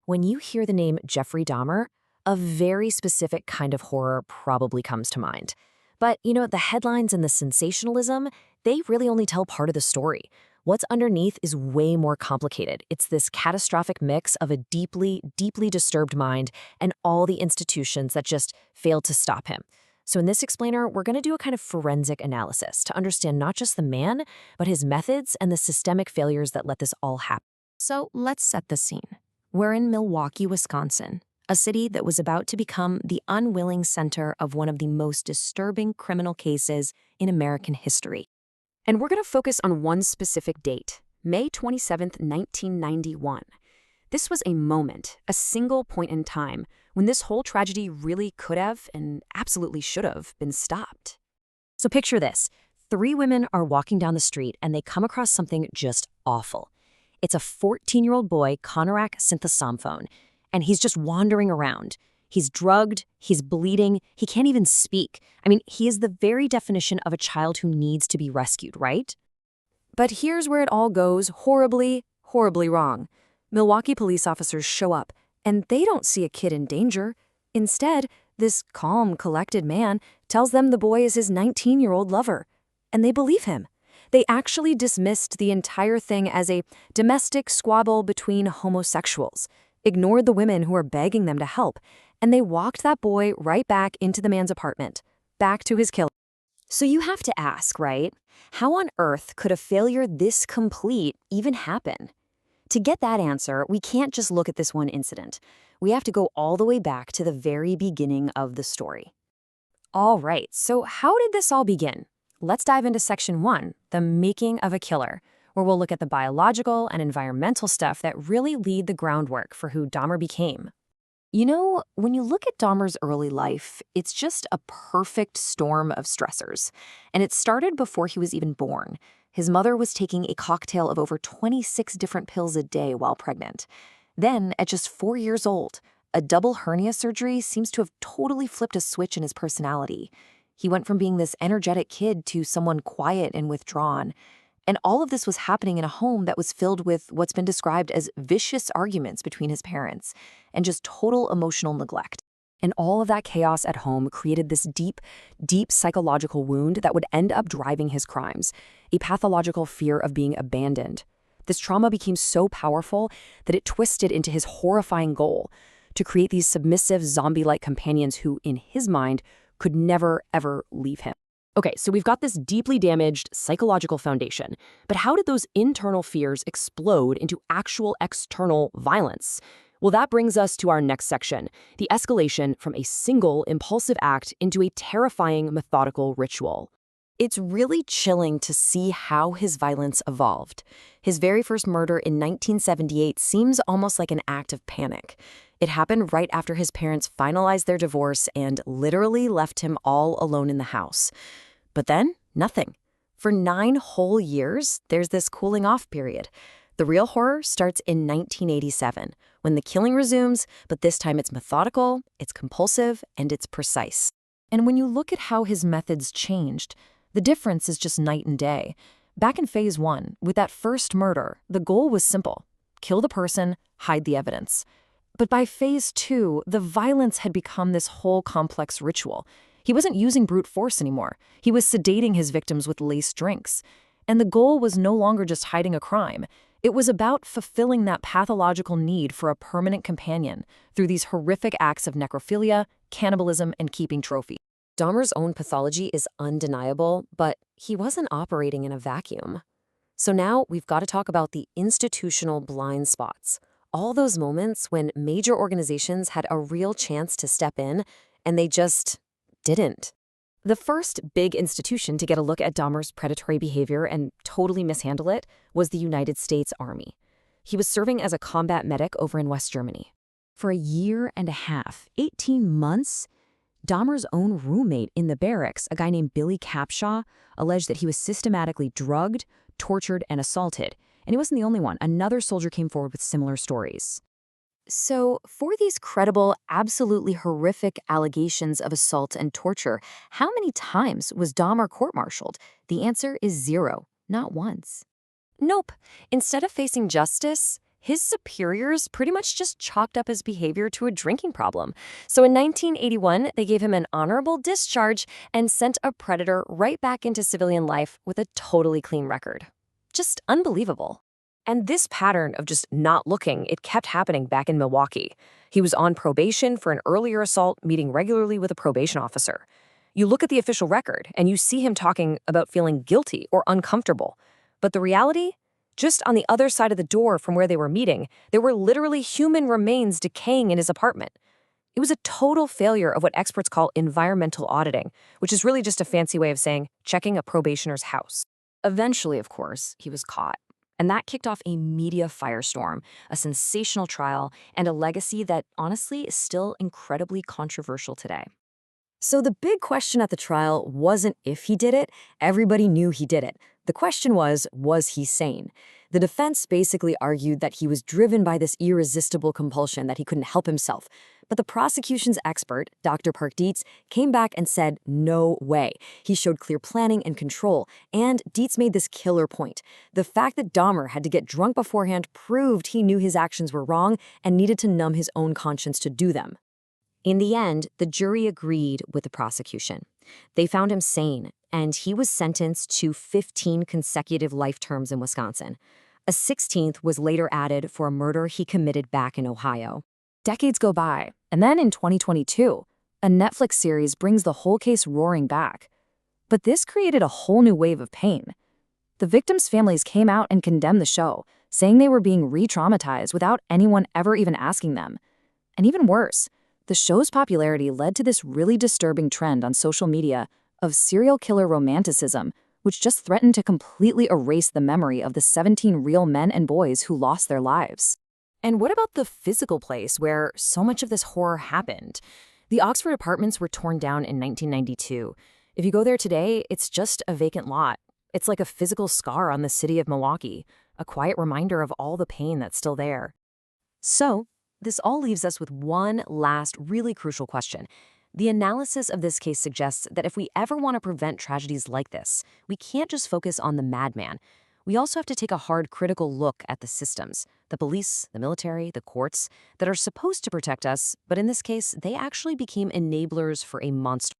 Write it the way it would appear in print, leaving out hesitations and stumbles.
When you hear the name Jeffrey Dahmer, a very specific kind of horror probably comes to mind. But, the headlines and the sensationalism, they really only tell part of the story. What's underneath is way more complicated. It's this catastrophic mix of a deeply, deeply disturbed mind and all the institutions that just failed to stop him. So in this explainer, we're going to do a kind of forensic analysis to understand not just the man, but his methods and the systemic failures that let this all happen. So let's set the scene. We're in Milwaukee, Wisconsin, a city that was about to become the unwilling center of one of the most disturbing criminal cases in American history. And we're going to focus on one specific date, May 27th, 1991. This was a moment, a single point in time, when this whole tragedy really could have and absolutely should have been stopped. So picture this. 3 women are walking down the street and they come across something just awful. It's a 14-year-old boy, Konerak Sinthasomphone, and he's just wandering around. He's drugged, he's bleeding, he can't even speak. He is the very definition of a child who needs to be rescued, right? But here's where it all goes horribly, horribly wrong. Milwaukee police officers show up, and they don't see a kid in danger. Instead, this calm, collected man tells them the boy is his 19-year-old lover, and they believe him. They actually dismissed the entire thing as a domestic squabble between homosexuals, ignored the women who were begging them to help, and they walked that boy right back into the man's apartment, back to his killer. So you have to ask, right? How on earth could a failure this complete even happen? To get that answer, we can't just look at this one incident. We have to go all the way back to the very beginning of the story. All right, so how did this all begin? Let's dive into Section 1, the making of a killer, where we'll look at the biological and environmental stuff that really lead the groundwork for who Dahmer became. When you look at Dahmer's early life, it's just a perfect storm of stressors. And it started before he was even born. His mother was taking a cocktail of over 26 different pills a day while pregnant. Then, at just 4 years old, a double hernia surgery seems to have totally flipped a switch in his personality. He went from being this energetic kid to someone quiet and withdrawn. And all of this was happening in a home that was filled with what's been described as vicious arguments between his parents and just total emotional neglect. And all of that chaos at home created this deep, deep psychological wound that would end up driving his crimes, a pathological fear of being abandoned. This trauma became so powerful that it twisted into his horrifying goal to create these submissive, zombie-like companions who, in his mind, could never, ever leave him. Okay, so we've got this deeply damaged psychological foundation, but how did those internal fears explode into actual external violence? Well, that brings us to our next section, the escalation from a single impulsive act into a terrifying methodical ritual. It's really chilling to see how his violence evolved. His very first murder in 1978 seems almost like an act of panic. It happened right after his parents finalized their divorce and literally left him all alone in the house. But then, nothing. For 9 whole years, there's this cooling off period. The real horror starts in 1987, when the killing resumes, but this time it's methodical, it's compulsive, and it's precise. And when you look at how his methods changed, the difference is just night and day. Back in Phase 1, with that first murder, the goal was simple: kill the person, hide the evidence. But by Phase 2, the violence had become this whole complex ritual. He wasn't using brute force anymore. He was sedating his victims with laced drinks. And the goal was no longer just hiding a crime. It was about fulfilling that pathological need for a permanent companion through these horrific acts of necrophilia, cannibalism, and keeping trophies. Dahmer's own pathology is undeniable, but he wasn't operating in a vacuum. So now we've got to talk about the institutional blind spots. All those moments when major organizations had a real chance to step in, and they just didn't. The first big institution to get a look at Dahmer's predatory behavior and totally mishandle it was the United States Army. He was serving as a combat medic over in West Germany. For a year and a half, 18 months, Dahmer's own roommate in the barracks, a guy named Billy Capshaw, alleged that he was systematically drugged, tortured, and assaulted. And he wasn't the only one. Another soldier came forward with similar stories. So, for these credible, absolutely horrific allegations of assault and torture, how many times was Dahmer court-martialed? The answer is 0, not once. Nope. Instead of facing justice, his superiors pretty much just chalked up his behavior to a drinking problem. So in 1981, they gave him an honorable discharge and sent a predator right back into civilian life with a totally clean record. Just unbelievable. And this pattern of just not looking, it kept happening back in Milwaukee. He was on probation for an earlier assault, meeting regularly with a probation officer. You look at the official record, and you see him talking about feeling guilty or uncomfortable. But the reality? Just on the other side of the door from where they were meeting, there were literally human remains decaying in his apartment. It was a total failure of what experts call environmental auditing, which is really just a fancy way of saying checking a probationer's house. Eventually, of course, he was caught. And that kicked off a media firestorm, a sensational trial, and a legacy that honestly is still incredibly controversial today. So the big question at the trial wasn't if he did it. Everybody knew he did it. The question was he sane? The defense basically argued that he was driven by this irresistible compulsion that he couldn't help himself. But the prosecution's expert, Dr. Park Dietz, came back and said, no way. He showed clear planning and control, and Dietz made this killer point. The fact that Dahmer had to get drunk beforehand proved he knew his actions were wrong and needed to numb his own conscience to do them. In the end, the jury agreed with the prosecution. They found him sane, and he was sentenced to 15 consecutive life terms in Wisconsin. A 16th was later added for a murder he committed back in Ohio. Decades go by, and then in 2022, a Netflix series brings the whole case roaring back. But this created a whole new wave of pain. The victims' families came out and condemned the show, saying they were being re-traumatized without anyone ever even asking them. And even worse, the show's popularity led to this really disturbing trend on social media of serial killer romanticism, which just threatened to completely erase the memory of the 17 real men and boys who lost their lives. And what about the physical place where so much of this horror happened? The Oxford apartments were torn down in 1992. If you go there today, it's just a vacant lot. It's like a physical scar on the city of Milwaukee, a quiet reminder of all the pain that's still there. So, this all leaves us with one last really crucial question. The analysis of this case suggests that if we ever want to prevent tragedies like this, we can't just focus on the madman. We also have to take a hard, critical look at the systems, the police, the military, the courts, that are supposed to protect us, but in this case, they actually became enablers for a monster.